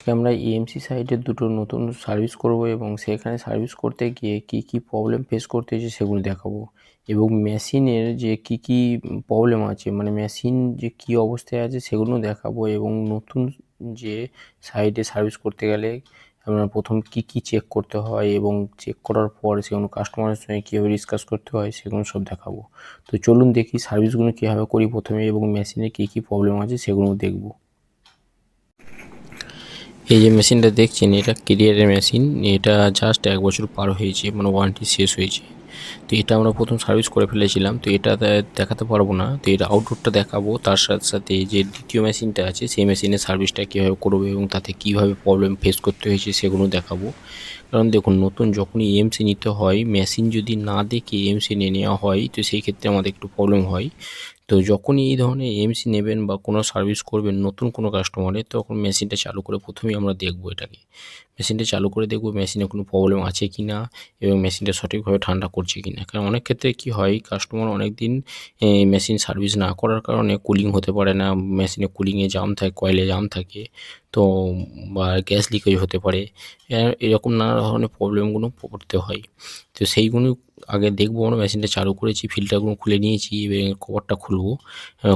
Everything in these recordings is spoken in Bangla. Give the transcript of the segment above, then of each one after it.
আমরা EMC সাইটের দুটো নতুন সার্ভিস করব এবং সেখানে সার্ভিস করতে গিয়ে কি প্রবলেম ফেস করতে হয়েছে সেগুলো দেখাবো এবং মেশিনের যে কি প্রবলেম আছে মানে মেশিন যে কি অবস্থায় আছে সেগুলো দেখাবো এবং নতুন যে সাইটে সার্ভিস করতে গেলে আমরা প্রথম কি চেক করতে হয় এবং চেক করার পর সেগুলো কাস্টমারের সঙ্গে কীভাবে ডিসকাস করতে হয় সেগুলো সব দেখাবো। তো চলুন দেখি সার্ভিসগুলো কীভাবে করি প্রথমে এবং মেশিনে কি প্রবলেম আছে সেগুলো দেখবো। এই যে মেশিনটা দেখছেন এটা কেরিয়ারের মেশিন, এটা জাস্ট 1 বছর পার হয়েছে, মানে ওয়ারেন্টি শেষ হয়েছে। তো এটা আমরা প্রথম সার্ভিস করে ফেলেছিলাম, তো এটা দেখাতে পারবো না, তো এটা আউটডোরটা দেখাবো। তার সাথে সাথে যে দ্বিতীয় মেশিনটা আছে সেই মেশিনের সার্ভিসটা কীভাবে করবো এবং তাতে কীভাবে প্রবলেম ফেস করতে হয়েছে সেগুলো দেখাবো। কারণ দেখুন, নতুন যখনই EMC নিতে হয়, মেশিন যদি না দেখে EMC নিয়ে নেওয়া হয় তো সেই ক্ষেত্রে আমাদের একটু প্রবলেম হয়। তো যখনই এই ধরনের EMC নেবেন বা কোনো সার্ভিস করবেন নতুন কোনো কাস্টমারের, তখন মেশিনটা চালু করে প্রথমেই আমরা দেখব এটাকে। মেশিনটা চালু করে দেখব মেশিনে কোনো প্রবলেম আছে কি না এবং মেশিনটা সঠিকভাবে ঠান্ডা করছে কি না। কারণ অনেক ক্ষেত্রে কী হয়, কাস্টমার অনেক দিন মেশিন সার্ভিস না করার কারণে কুলিং হতে পারে না, মেশিনে কুলিংয়ে জাম থাকে, কয়েলে জাম থাকে, তো বা গ্যাস লিকেজ হতে পারে, এরকম নানা ধরনের প্রবলেমগুলো পড়তে হয়। তো সেইগুলো আগে দেখবো। আমরা মেশিনটা চালু করেছি, ফিল্টারগুলো খুলে নিয়েছি এবং কভারটা খুলবো।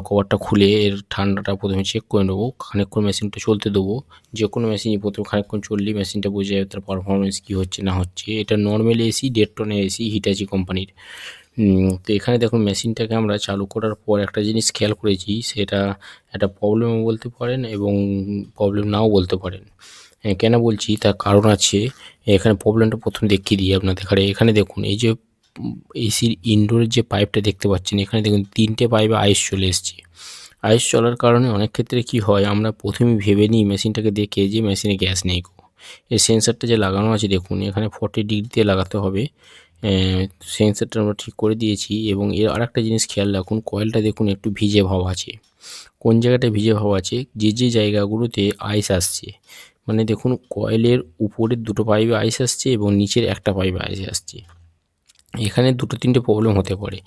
কভারটা খুলে এর ঠান্ডাটা প্রথমে চেক করে নেবো, খানিকক্ষণ মেশিনটা চলতে দেবো। যে কোনো মেশিনই প্রথমে খানিকক্ষণ চললেই মেশিনটা বোঝা যাবে তার পারফরমেন্স কী হচ্ছে না হচ্ছে। এটা নর্মাল এসি, 1.5 টনের এসি, হিটাচি কোম্পানির। তো এখানে দেখুন মেশিনটাকে আমরা চালু করার পর একটা জিনিস খেয়াল করেছি, সেটা একটা প্রবলেমও বলতে পারেন এবং প্রবলেম নাও বলতে পারেন। কেন বলছি তার কারণ আছে। এখানে প্রবলেমটা প্রথমে দেখিয়ে দিই আপনাদের। এখানে দেখুন, এই যে এসির ইনডোরের যে পাইপটা দেখতে পাচ্ছেন, এখানে দেখুন 3টে পাইপে আইস চলে এসছে। আইস চলার কারণে অনেক ক্ষেত্রে কি হয়, আমরা প্রথমে ভেবে নিই মেশিনটাকে দেখে যে মেশিনে গ্যাস নেই গো। এই সেন্সারটা যে লাগানো আছে দেখুন, এখানে 40 ডিগ্রিতে লাগাতে হবে। সেন্সারটা আমরা ঠিক করে দিয়েছি এবং এর আরেকটা জিনিস খেয়াল রাখুন, কয়েলটা দেখুন একটু ভিজে ভাব আছে। কোন জায়গাটায় ভিজে ভাব আছে, যে জায়গাগুলোতে আইস আসছে, মানে দেখুন কয়েলের উপরের দুটো পাইপে আইস আসছে এবং নিচের একটা পাইপে আইস আসছে। এখানে 2-3টে প্রবলেম হতে পারে।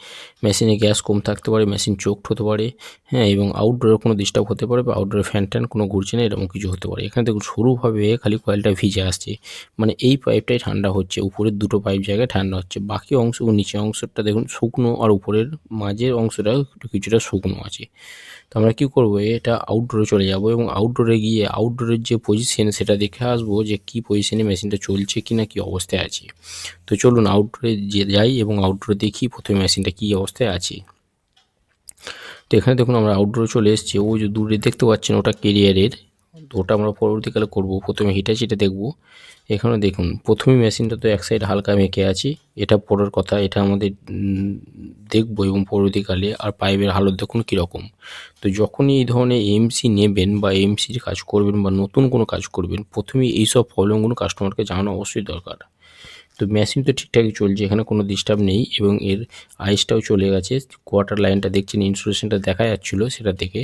মেশিনে গ্যাস কম থাকতে পারে, মেশিন চোকড হতে পারে, হ্যাঁ, এবং আউটডোরে কোনো ডিস্টার্ব হতে পারে বা আউটডোরে ফ্যান কোনো ঘুরছে না, এরকম কিছু হতে পারে। এখানে দেখুন সরুভাবে খালি কয়েলটা ভিজে আসছে, মানে এই পাইপটাই ঠান্ডা হচ্ছে, উপরের দুটো পাইপ জায়গায় ঠান্ডা হচ্ছে, বাকি অংশ ও নিচের অংশটা দেখুন শুকনো আর উপরের মাঝের অংশটা কিছুটা শুকনো আছে। তো আমরা কী করবো, এটা আউটডোরে চলে যাব এবং আউটডোরে গিয়ে আউটডোরের যে পজিশন সেটা দেখে আসবো যে কী পজিশনে মেশিনটা চলছে কি না, কী অবস্থায় আছে। তো চলুন আউটডোরে যাই এবং আউটডোরে দেখি প্রথমে মেশিনটা কী অবস্থায় আছে। তো এখানে দেখুন আমরা আউটডোরে চলে এসেছি। ওই যে দূরে দেখতে পাচ্ছেন ওটা কেরিয়ারের, তো ওটা আমরা পরবর্তীকালে করব। প্রথমে হিটাচিটা দেখব। এখানে দেখুন প্রথমেই মেশিনটা তো এক সাইড হালকা মেকে আছে, এটা পরের কথা, এটা আমাদের দেখব এবং পরবর্তীকালে। আর পাইপের হালত দেখুন কীরকম। তো যখনই এই ধরনের EMC নেবেন বা EMCর কাজ করবেন বা নতুন কোনো কাজ করবেন, প্রথমেই এইসব প্রবলেমগুলো কাস্টমারকে জানানো অবশ্যই দরকার। তো মেশিন তো ঠিকঠাকই চলছে, এখানে কোনো ডিস্টার্ব নেই এবং এর আইসটাও চলে গেছে। কোয়ার্টার লাইনটা দেখছেন, ইনসুলেশনটা দেখা যাচ্ছিলো সেটা থেকে।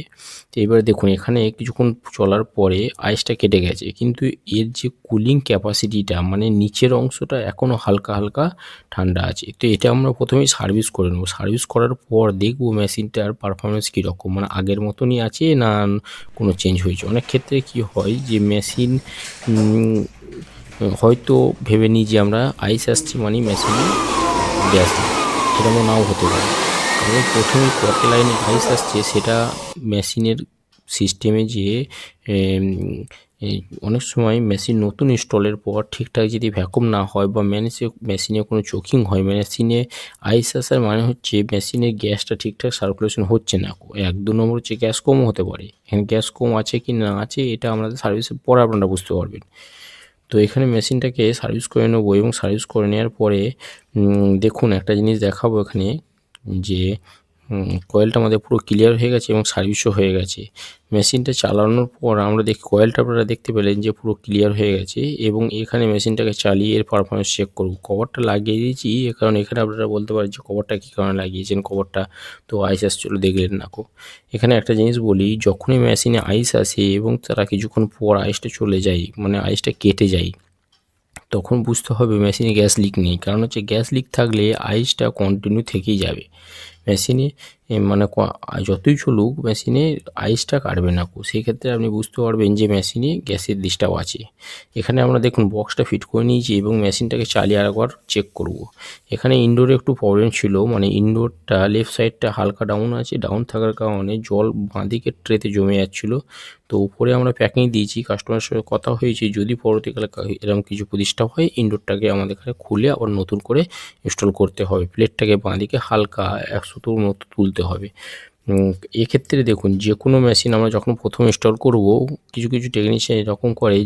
তো এবারে দেখুন এখানে কিছুক্ষণ চলার পরে আইসটা কেটে গেছে, কিন্তু এর যে কুলিং ক্যাপাসিটিটা, মানে নিচের অংশটা এখনও হালকা হালকা ঠান্ডা আছে। তো এটা আমরা প্রথমেই সার্ভিস করে নেবো। সার্ভিস করার পর দেখবো মেশিনটার পারফরমেন্স কীরকম, মানে আগের মতনই আছে না কোনো চেঞ্জ হয়েছে। অনেক ক্ষেত্রে কি হয় যে মেশিন হয়তো ভেবে নিই যে আমরা আইস আসছি মানে মেশিনে গ্যাস নেই, এরকম নাও হতে পারে। এবং প্রথমে কোয়ার্টার লাইনে আইস আসছে, সেটা মেশিনের সিস্টেমে যে অনেক সময় মেশিন নতুন ইনস্টলের পর ঠিকঠাক যদি ভ্যাকুম না হয় বা মেশিনে কোনো চোকিং হয়, মেশিনে আইস আসার মানে হচ্ছে মেশিনের গ্যাসটা ঠিকঠাক সার্কুলেশন হচ্ছে না। 1-2 নম্বর হচ্ছে গ্যাস কমও হতে পারে। এখানে গ্যাস কম আছে কি না আছে এটা আমাদের সার্ভিসের পর আপনারা বুঝতে পারবেন। তো এখানে মেশিনটাকে সার্ভিস করে নেবো এবং সার্ভিস করে নেওয়ার পরে দেখুন একটা জিনিস দেখাবো এখানে, যে কয়েলটা আমাদের পুরো ক্লিয়ার হয়ে গেছে এবং সার্ভিসও হয়ে গেছে। মেশিনটা চালানোর পর আমরা দেখি কয়েলটা আপনারা দেখতে পেলেন যে পুরো ক্লিয়ার হয়ে গেছে এবং এখানে মেশিনটাকে চালিয়ে এর পারফরমেন্স চেক করব। কভারটা লাগিয়ে দিয়েছি, কারণ এখানে আপনারা বলতে পারেন যে কভারটা কী কারণে লাগিয়েছেন, কভারটা তো আইস আসছিলো দেখলেন না। এখানে একটা জিনিস বলি, যখনই মেশিনে আইস আসে এবং তারা কিছুক্ষণ পর আইসটা চলে যায়, মানে আইসটা কেটে যায়, তখন বুঝতে হবে মেশিনে গ্যাস লিক নেই। কারণ হচ্ছে গ্যাস লিক থাকলে আইসটা কন্টিনিউ থেকেই যাবে। মেশিনে মানে যতই চলুক মেশিনে আইসটা কাটবে না। সেই ক্ষেত্রে আপনি বুঝতে পারবেন যে মেশিনে গ্যাসের ডিস্টার্ব আছে। এখানে আমরা দেখুন বক্সটা ফিট করে নিয়েছি এবং মেশিনটাকে চালিয়ে আরেকবার চেক করব। এখানে ইনডোরে একটু প্রবলেম ছিল, মানে ইনডোরটা লেফট সাইডটা হালকা ডাউন আছে, ডাউন থাকার কারণে জল বাঁদিকের ট্রেতে জমে যাচ্ছিলো। তো উপরে আমরা প্যাকিং দিয়েছি, কাস্টমারের সঙ্গে কথা হয়েছে যদি পরবর্তীকালে এরকম কিছু ডিস্টার্ব হয় ইনডোরটাকে আমাদের এখানে খুলে আবার নতুন করে ইনস্টল করতে হবে। প্লেটটাকে বাঁদিকে হালকা 100 মতো তুলতে হবে। এক্ষেত্রে দেখুন যে কোনো মেশিন আমরা যখন প্রথম ইনস্টল করব, কিছু কিছু টেকনিশিয়ান এরকম করে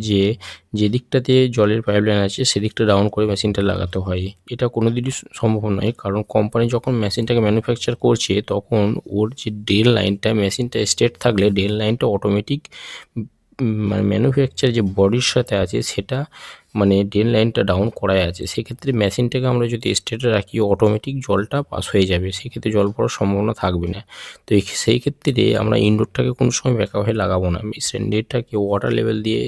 যে দিকটাতে জলের পাইপলাইন আছে সেদিকটা ডাউন করে মেশিনটা লাগাতে হয়। এটা কোনো দিনই সম্ভব নয়, কারণ কোম্পানি যখন মেশিনটাকে ম্যানুফ্যাকচার করছে তখন ওর যে ড্রেন লাইনটা, মেশিনটা স্ট্রেট থাকলে ড্রেন লাইনটা অটোমেটিক মানে ম্যানুফ্যাকচার যে বডির সাথে আছে সেটা মানে ড্রেন লাইনটা ডাউন করাই আছে। সেক্ষেত্রে মেশিনটাকে আমরা যদি স্ট্রেটে রাখি অটোমেটিক জলটা পাস হয়ে যাবে, সেক্ষেত্রে জল পড়ার সম্ভাবনা থাকবে না। তো সেই ক্ষেত্রে আমরা ইনডোরটাকে কোনো সময় ব্যাকআপ হয়ে লাগাবো না, স্ট্যান্ডার্ডটাকে ওয়াটার লেভেল দিয়ে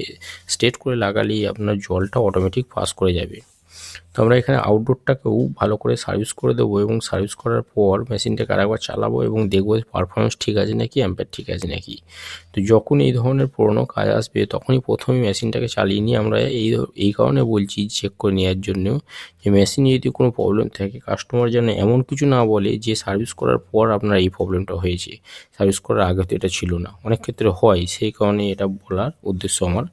স্ট্রেট করে লাগালেই আপনার জলটা অটোমেটিক পাস করে যাবে। তো আমরা এখানে আউটডোরটাকেও ভালো করে সার্ভিস করে দেবো এবং সার্ভিস করার পর মেশিনটাকে আরেকবার চালাবো এবং দেখবো পারফরমেন্স ঠিক আছে নাকি, অ্যাম্পিয়ার ঠিক আছে নাকি। তো যখন এই ধরনের পুরোনো কাজ আসবে তখনই প্রথমেই মেশিনটাকে চালিয়ে নিয়ে আমরা এই কারণে বলছি চেক করে নেওয়ার জন্য যে মেশিনে যদি কোনো প্রবলেম থাকে কাস্টমার যেন এমন কিছু না বলে যে সার্ভিস করার পর আপনার এই প্রবলেমটা হয়েছে, সার্ভিস করার আগে তো এটা ছিল না। অনেক ক্ষেত্রে হয়, সেই কারণে এটা বলার উদ্দেশ্য আমার।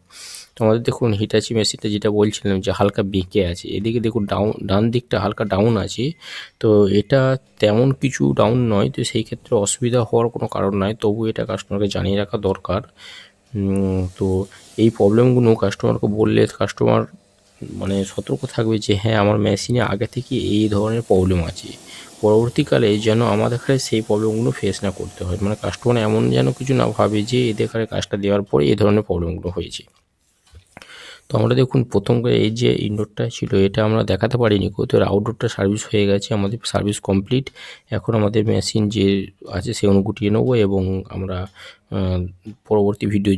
তো আমাদের দেখুন হিটাচি মেশিনটা যেটা বলছিলাম যে হালকা বেঁকে আছে, এদিকে দেখুন ডান দিকটা হালকা ডাউন আছে। তো এটা তেমন কিছু ডাউন নয়, তো সেই ক্ষেত্রে অসুবিধা হওয়ার কোনো কারণ নয়, তবু এটা কাস্টমারকে জানিয়ে রাখা দরকার। তো এই প্রবলেমগুলো কাস্টমারকে বললে কাস্টমার মানে সতর্ক থাকবে যে হ্যাঁ আমার মেশিনে আগে থেকে এই ধরনের প্রবলেম আছে, পরবর্তীকালে যেন আমাদের কাছে সেই প্রবলেমগুলো ফেস না করতে হয়। মানে কাস্টমার এমন যেন কিছু না ভাবে যে এদের কাছে কাজটা দেওয়ার পরে এই ধরনের প্রবলেমগুলো হয়েছে। তো আমরা দেখুন প্রথম এই যে ইনডোরটা ছিল এটা আমরা দেখাতে পারিনি, তো আউটডোরটা সার্ভিস হয়ে গেছে, আমাদের সার্ভিস কমপ্লিট। এখন আমাদের মেশিন যে আছে সে গুটিয়ে নেবো এবং আমরা পরবর্তী ভিডিও